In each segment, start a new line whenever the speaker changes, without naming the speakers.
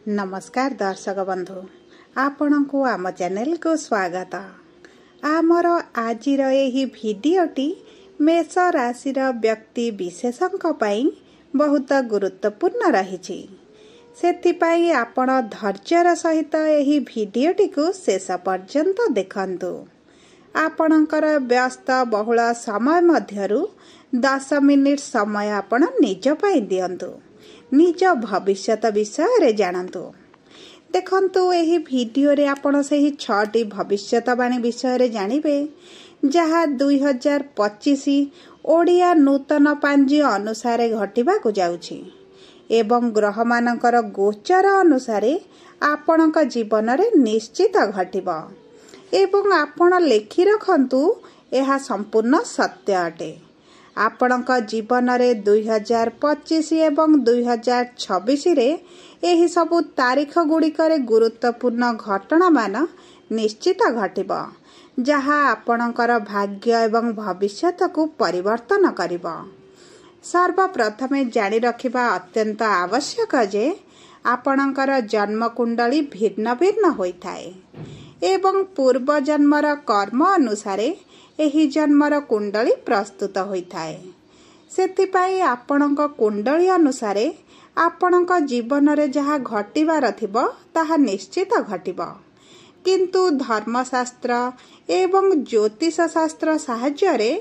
नमस्कार दर्शक बंधु आपण को आम चैनल को स्वागत। आमर आज भिडियोटी मेष राशि व्यक्ति विशेषक बहुत गुरुत्वपूर्ण रही। सेथिपाई आपण धैर्यर सहित यही भिडियोटी को शेष पर्यंत देखंतु। आपणकर व्यस्त बहुल समय मध्यरु 10 मिनिट समय आपण निज पाई दियंतु। निज भविष्यत विषय रे जानतु। देखंतु एही भिडियो रे आपण सेही 6टी भविष्यतवाणी विषय रे जानिबे जहा 2025 ओडिया नूतन पांजी अनुसार घटिबा को जाउछि एवं ग्रह मानकर गोचर अनुसार आपणक जीवन रे निश्चित घटिबो एवं आपण लेखि रखंतु एहा संपूर्ण सत्य अटे। आपणक जीवन रे 2025 एवं 2026 रे एही सबु तारीख गुड़िकरे गुरुत्वपूर्ण घटना मान निश्चित घटिबो जहा आपणकर भाग्य एवं भविष्यत को परिवर्तन करिबो। सर्वप्रथमे जानि रखिबा अत्यंत आवश्यक जे आपणकर जन्म कुंडली भिन्न भिन्न होइथाए एवं पूर्व जन्मर कर्म अनुसारे एही जन्मर कुंडली प्रस्तुत होइथाए। सेथिपाई आपणक कुंडली अनुसारे आपणक जीवन रे जहा घटिबार थिबो ताहा निश्चित घटिबो, किंतु धर्मशास्त्र एवं ज्योतिष शास्त्र साहाय्य रे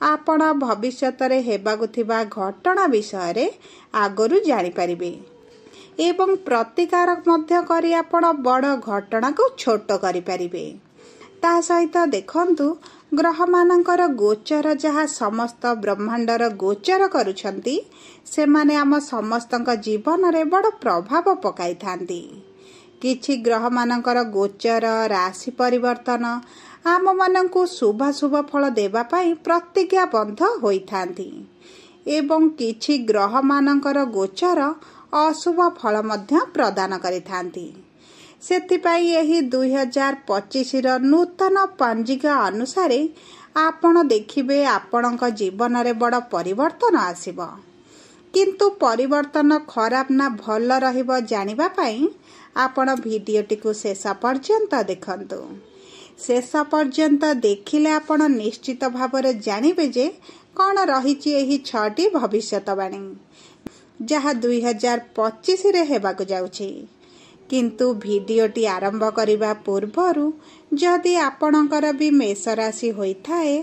आपण भविष्यत रे हेबाकु थिबा घटना विषय रे आगरु जानि परिबे एवं प्रतिकार मध्य करी आपण बड़ घटना को छोट करि परिबे। ता सहित देखंतु ग्रह मानकर गोचर जहा समस्त ब्रह्मांडर गोचर करुछंती से माने आम समस्तक जीवन रे बड़ प्रभाव पकाई थांती। किछि ग्रह मानकर गोचर राशि परिवर्तन आम मानकु शुभ शुभ फल देबा पाई प्रतिज्ञाबद्ध होई थांती एवं किछि ग्रह मानकर गोचर अशुभ फल मध्य प्रदान करि थांती। सेथिपाई एही 2025 रो नूतन पंजिका अनुसार आपण देखिबे आपणक जीवन रे बड़ परिवर्तन आसीबो, किंतु परिवर्तन खराब ना भल रहिबो जानिबा पाई आपण भिडियोटी को शेष पर्यंत देखंतु। शेष पर्यंत देखिले आपण निश्चित भाबरे जानिबे जे कोन रहिछि एही 6टी भविष्यतवाणी जहा 2025 रे हेबाकु जाउछि। किंतु भिडियोटी आरंभ करिबा पूर्वरु जदि आपणकर भी मेष राशि होइथाए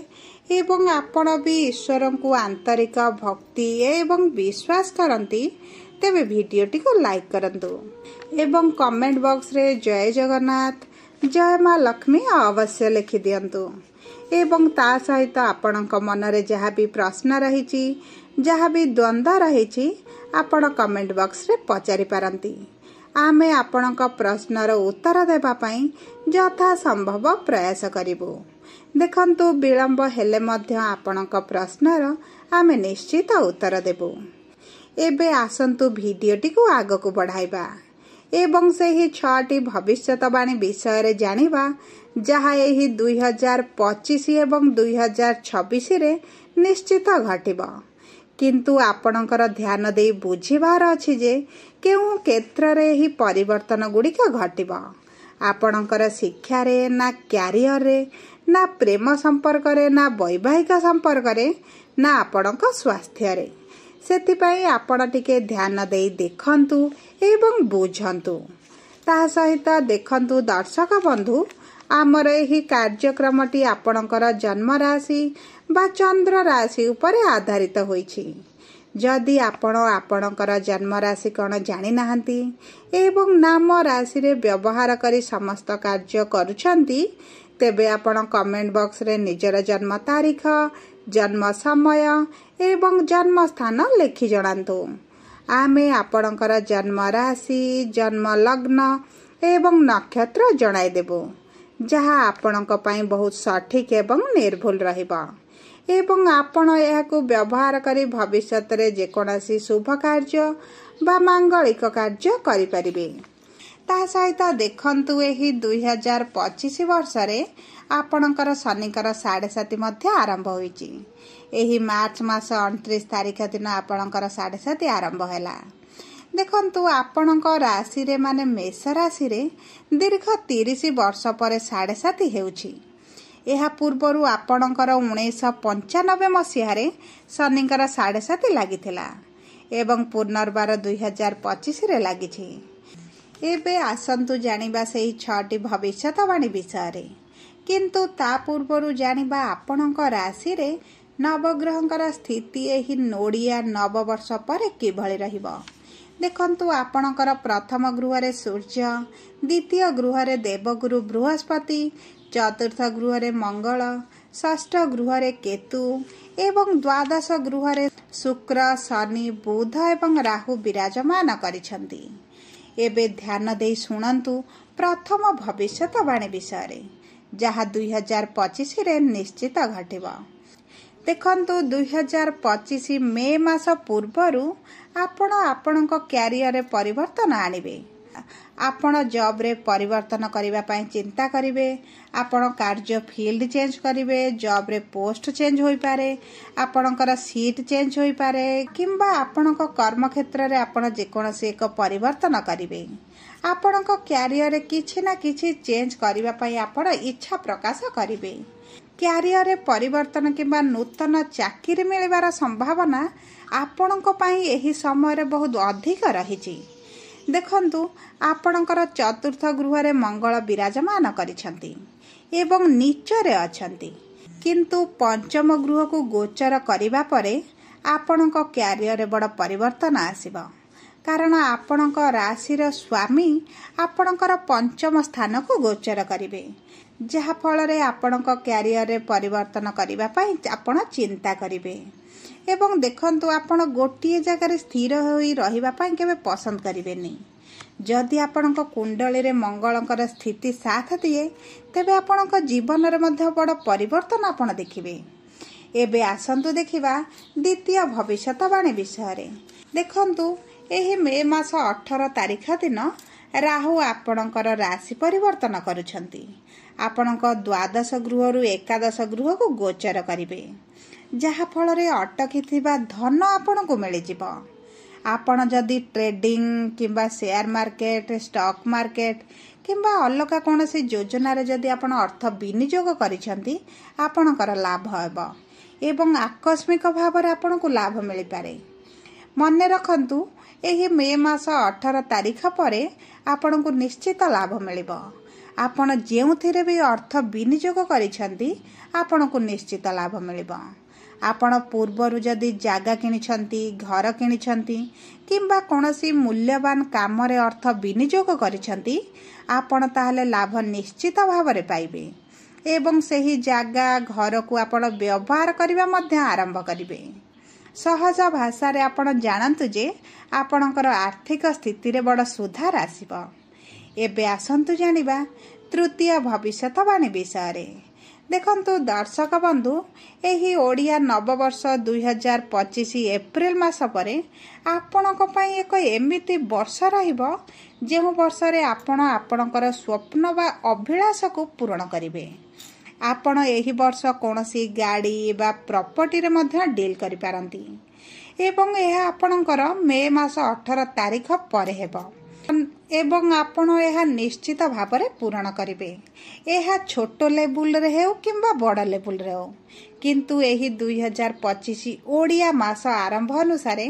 एवं आपण भी ईश्वर को आंतरिक भक्ति एवं विश्वास करंती तेबे भिडियोटी को लाइक करंतु एवं कमेंट बॉक्स रे जय जगन्नाथ जय मां लक्ष्मी अवश्य लिखि दियंतु एवं ता सहित आपणक मन रे जहा भी प्रश्न रहिछि जहा भी द्वंद्व रहिछि आपण कमेंट बॉक्स रे पचारि पारंती। आमे आपणक प्रश्नर उत्तर देबा पाई यथा संभव प्रयास करिबु। देखंतु विलंब हेले मध्य आपणक प्रश्नर आमे निश्चित उत्तर देबु। एबे आसंतु भिडियोटी को आग को बढ़ाइबा एवं सेही 6टी भविष्यतवाणी विषय रे जानिबा जहा एही 2025 एवं 2026 रे निश्चित घटिबो, किंतु आपणकर ध्यान दे बुझिबार अछि जे केउ क्षेत्र रे ही परिवर्तन गुड़िक घटिबो। आपणकर शिक्षा रे ना क्यारियर रे ना प्रेम संपर्क रे ना वैवाहिक संपर्क रे ना आपणक स्वास्थ्य रे। सेथिपाई आपण टिके ध्यान दे देखंतु एवं बुझंतु। ता सहित देखंतु दर्शक बंधु आमर एही कार्यक्रमटी आपणकर जन्म राशि बा चंद्र राशि उपरे आधारित होइछि। जदि आपण आपणकर जन्म राशि कोन जानि नाहंती एवं नाम राशि रे व्यवहार करी समस्त कार्य करूछंती तेबे आपण कमेंट बॉक्स रे निजर जन्म तारीख जन्म समय एवं जन्म स्थान लिखि जणांतु। आमे आपणकर जन्म राशि जन्म लग्न एवं नक्षत्र जणाई देबो जहा आपणक पई बहुत सठिक एवं निर्भुल रहिबा एवं आपण एहाकु व्यवहार करी भविष्यत रे जेकोनसी शुभ कार्य बा मांगलिक कार्य करि परिबे। ता सहित देखंतु एही 2025 वर्ष रे आपणकर शनिकर 7.5 मध्य आरंभ होईची। एही मार्च मास 29 तारिख दिन आपणकर 7.5 आरंभ हैला। देखंतु आपणक राशि रे माने मेष राशि रे दीर्घ 30 वर्ष पर 7.5 हेउछि। एहा पूर्वरु आपणकर 1995 मसीह शनिकर 7.5 लागिथिला एवं पुनर्बार 2025 रे लागिछि। एबे आसंतु जानिबा सेही 6टी भविष्यवाणी विषय किंतु ता पूर्वरु जानिबा आपणक राशि रे नवग्रहंकर स्थिति एही नोडिया नववर्ष पर किभଳି रहिबो। देखंतु आपणकर प्रथम गृह रे सूर्य, द्वितीय गृह रे देवगुरु बृहस्पति, चतुर्थ गृह रे मंगल, षष्ठ गृह रे केतु एवं द्वादश गृह रे शुक्र, शनि, बुध एवं राहु विराजमान करिसंती। एबे ध्यान देई सुनंतु प्रथम भविष्यवाणी विषय जहा 2025 रे निश्चित घटिबो। देखंतु 2025 मे मास पूर्वरु आपण आपणक क्यारियर रे परिवर्तन आनिबे। आपण जॉब रे परिवर्तन करिबा पई चिंता करिवे। आपण कार्य फील्ड चेंज करिवे, जॉब रे पोस्ट चेंज होई पारे, आपणकर सीट चेंज होई पारे किंबा आपणक कर्म क्षेत्र रे आपण जे कोनोसी एक परिवर्तन करिवे। आपणक क्यारियर रे किछि ना किछि चेंज करिबा पई आपण इच्छा प्रकाश करिवे। क्यारियर रे परिवर्तन किंबा नूतन चाकरी मिलिबार संभावना आपणक पई एही समय रे बहुत अधिक रहिछि। देखंतु आपणकर चतुर्थ गृह रे मंगल विराजमान करिसंती एवं नीचरे अछंती, किंतु पंचम गृह को गोचर करिबा परे आपणक क्यारियर रे बड़ परिवर्तन आसीबो। कारण आपणक राशि स्वामी आपणकर पंचम स्थान को गोचर करिवे, जहा फल रे आपणक क्यारियर रे परिवर्तन करिबा पई आपण चिंता करिवे। एवं देखंतु आपण गोटिए जगह स्थिर होई रहिबा पई केबे पसंद करिवेनी। जदि आपणक कुंडली रे मंगलकर स्थिति साथ दिए तेबे आपणक जीवन रे मध्य बड़ परिवर्तन आपण देखिबे। एबे आसंतु देखिबा द्वितीय भविष्यवाणी विषय रे। देखंतु एही मे मास 18 तारिख दिन राहु आपणकर राशि परिवर्तन करुछंती। आपणक द्वादश गृह रु एकादश गृह को गोचर करिवे, जहा फल रे अटकी थिबा धन आपण को मिल जिवो। आपण जदि ट्रेडिंग किंबा शेयर मार्केट, स्टॉक मार्केट किंबा अलगा कोनोसी योजना रे जदि आपण अर्थ विनियोग करिसंती आपणकर लाभ हेबो एवं आकस्मिक भाव रे आपण को लाभ मिल पारे। मने रखंतु एही मे मास 18 तारिख परे आपण को निश्चित लाभ मिलिबो। आपण जेउथिरे भी अर्थ विनियोग करिसंती आपण को निश्चित लाभ मिलिबो। आपण पूर्वरु जदि जागा किनिछंती, घर किनिछंती किंबा कोनोसी मूल्यवान काम रे अर्थ विनियोग करिछंती आपण ताहले लाभ निश्चित भाव रे पाइबे एवं सही जागा घर को आपण व्यवहार करिबा मध्य आरंभ करिवे। सहज भाषा रे आपण जानंतु जे आपणकर आर्थिक स्थिति रे बड़ सुधार आसीबो। एबे आसंतु जानिबा तृतीय भविष्यवाणी विषय रे। देखंतु दर्शक बंधु, एही ओडिया नववर्ष 2025 एप्रिल मास परे आपणक पई एक एमिति वर्ष रहिबो जेहु वर्ष रे आपण आपणकर स्वप्न बा अभिलाष को पूर्ण करिवे। आपण एही वर्ष कोनोसी गाड़ी बा प्रॉपर्टी रे मध्य डील करि पारंती एवं एहा आपणकर मे मास 18 तारिख परे हेबो एवं आपण एहा निश्चित भाव रे पूर्ण करिवे। एहा छोट लेवल रे हेउ किंबा बड़ लेवल रे हो, किंतु एही 2025 ओडिया मास आरंभ अनुसार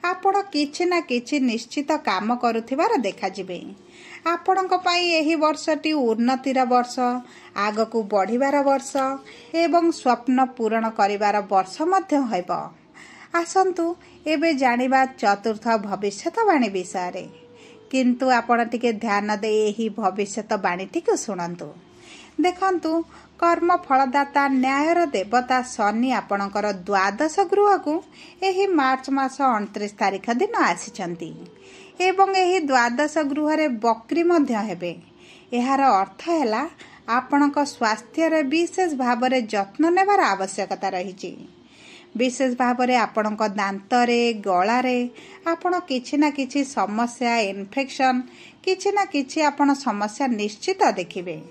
आपण किछि ना किछि निश्चित काम करुथिबार देखा जिवे। आपणक पई एही वर्षटी उन्नतिर वर्ष, आगकू बढ़िबार वर्ष एवं स्वप्न पूर्ण करिबार वर्ष मध्य हेबो। आसंतु एबे जानिबा चतुर्थ भविष्यवाणी विषय रे। किंतु आपण टिके ध्यान दे एही भविष्यवाणी टिके सुनंतु। देखंतु कर्म फलदाता न्यायर देवता शनि आपणकर द्वादश गृह को एही मार्च मास 29 तारिख दिन आसिछंती एवं एही द्वादश गृह रे बक्री मध्य हेबे। एहार अर्थ हैला आपणक स्वास्थ्य रे विशेष भाव रे जत्न नेबार आवश्यकता रहिछि। विशेष भाव रे आपणक दांत रे, गला रे आपण किछि ना किछि समस्या, इन्फेक्शन किछि ना किछि आपण समस्या निश्चित देखिबे।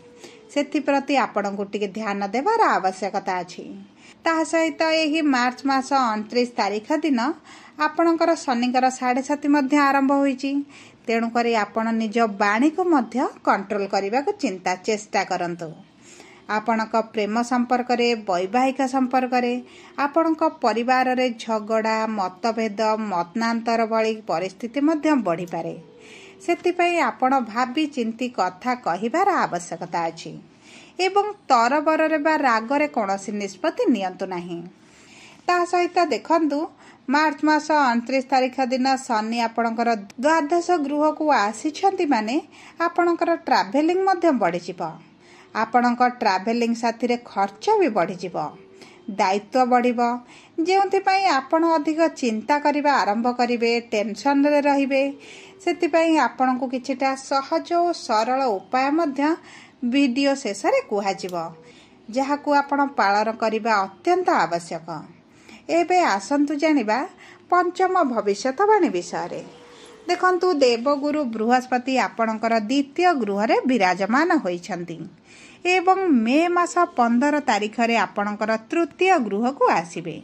सेथि प्रति आपण को टिके ध्यान देबार आवश्यकता अछि। ता सहित एही मार्च मास 29 तारिख दिन आपणकर शनिकर 7.5 आरंभ होईची। तेणुकरी आपण निज बाणी को मध्य कंट्रोल करने को चिंता चेष्टा करंतु। आपणक प्रेम संपर्क रे वैवाहिक संपर्क रे आपणक परिवार रे झगड़ा मतभेद मतनांतर भली परिस्थिति मध्य बढ़ी पारे। सेतिपई आपण भाबी चिंती कथा कहिबार आवश्यकता अछि एवं तरबर रे बा राग रे कोनोसी निष्पत्ति नियंतु नाही। ता सहित देखंतु मार्च मास 29 तारिख दिन शनि आपणकर द्वादश गृह को आसीछंती माने आपणकर ट्रैवलिंग मध्य बढ़ी जिवो। आपणकर ट्रैवलिंग साथी रे खर्च भी बढ़ी जिवो, दायित्व बढ़िबो, जेउंथिपई आपण अधिक चिंता करिबा आरंभ करिवे, टेंशन रे रहिबे। सेतिपई आपणको किछिटा सहज और सरल उपाय मध्य वीडियो शेष रे कुहा जिवो, जहाकू आपण पालन करिबा अत्यंत आवश्यक। एबे आसंतु जानिबा पंचम भविष्यवाणी विषय रे। देखंतु देवगुरु बृहस्पति आपणकर द्वितीय गृह रे विराजमान होइछंती एवं मे मास 15 तारिख रे आपणकर तृतीय गृह को आसीबे,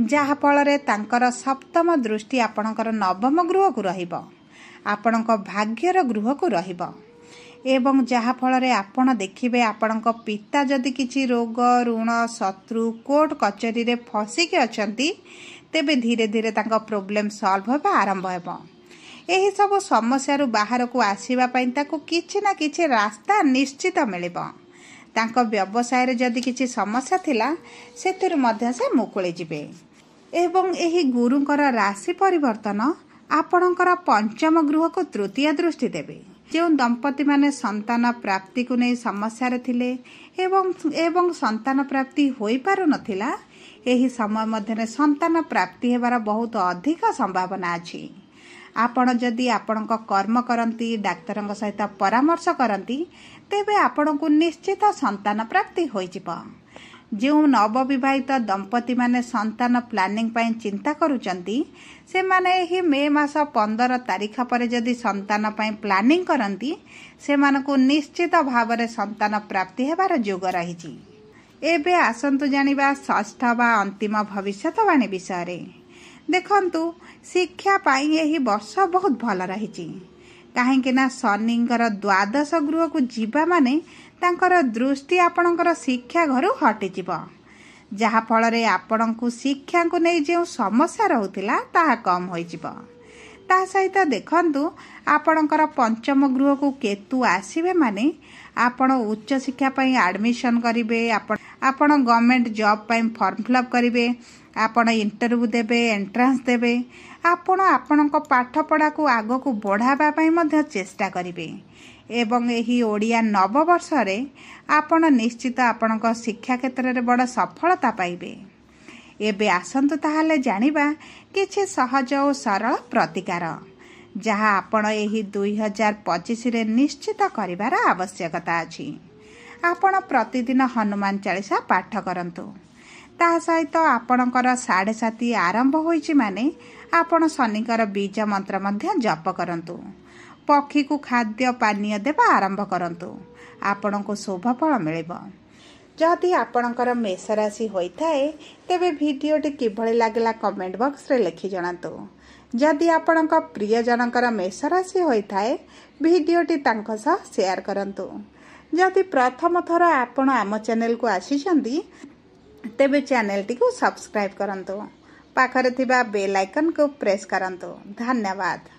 जहा फल रे तांकर सप्तम दृष्टि आपणकर नवम गृह को रहिबो, आपणक भाग्यर गृह को रहिबो एवं जहा फल रे आपण देखिबे आपणक पिता जदि किछि रोग ऋण शत्रु कोर्ट कचेरी रे फसिके अछंती तेबे धीरे धीरे तांका प्रॉब्लम सॉल्व होबा आरंभ हेबो। एही सब समस्या रु बाहर को आसीबा पई ताको किछि ना किछि रास्ता निश्चित मिलिबो। तांको व्यवसाय रे जदि किछि समस्या थिला सेतिर मध्य से मुकुळे जिवे एवं एही गुरुंकर राशि परिवर्तन आपणकर पंचम गृह को तृतीय दृष्टि देबे। जो दंपति माने संतान प्राप्ति को नहीं समस्या रे थिले एवं संतान प्राप्ति होई पारु नथिला, एही समय मध्य संतान प्राप्ति हेबार बहुत अधिक संभावना अछि। आपण जदि आपणक कर्म करंती डाक्तरंग सहित परामर्श करंती तेबे आपणकु निश्चित संतान प्राप्ति होई जिवो। जो नवविवाहित दंपति माने संतान प्लानिंग पई चिंता करूचंती से माने ही मे मास 15 तारिख पर जदि संतान पई प्लानिंग करंती से मानको निश्चित भाव रे संतान प्राप्ति हेबार योग रहिछि। एबे आसंतु जानिबा षष्ठ बा अंतिम भविष्यवाणी विषय रे। देखंतु शिक्षा पाई एही वर्ष बहुत भल रहिछि, काहेकि ना शनिंकर द्वादश गृह को जीवा माने तांकर दृष्टि आपणकर शिक्षा घरु हटि जिवो, जहा फल रे आपणकु शिक्षा को नै जे समस्या रहउतिला ताहा कम होई जिवो। ता सहित देखंतु आपणकर पंचम गृह को केतु आसीबे माने आपण उच्च शिक्षा पई एडमिशन करिवे, आपण गवर्नमेंट जॉब पई फॉर्म फिलअप करिवे, आपण इंटरव्यू देबे, एंट्रांस देबे, आपण आपणक पाठ पढ़ा को आगो को बढ़ाबा पई मध्य चेष्टा करिवे एवं एही ओडिया नव वर्ष रे आपण निश्चित आपणक शिक्षा क्षेत्र रे बड़ सफलता पाइबे। एबे आसंतु ताहाले जानिबा किछि सहज और सरल प्रतिकार जहा आपण एही 2025 रे निश्चित करिवार आवश्यकता अछि। आपण प्रतिदिन हनुमान चालीसा पाठ करंतु। ता सहित आपणकर 7.5 आरंभ होईछि माने आपण शनिकर बीज मंत्र मध्य जप करंतु। पक्षी को खाद्य पानीय देवा आरंभ करंतु, आपणको शुभ फल मिलिबो। जदि आपणकर मेष राशि होइथाए तेबे भिडियोटी किभଳି लागला कमेंट बॉक्स रे लिखि जणातु। जदि आपणक प्रिय जनकर मेष राशि होइथाए भिडियोटी तांको सह शेयर करंतु। जदि प्रथम थर आपण आम चैनल को आसीछंती तेबे चैनल टी को सब्सक्राइब करंतु, पाखरे थिबा बेल आइकन को प्रेस करंतु। धन्यवाद।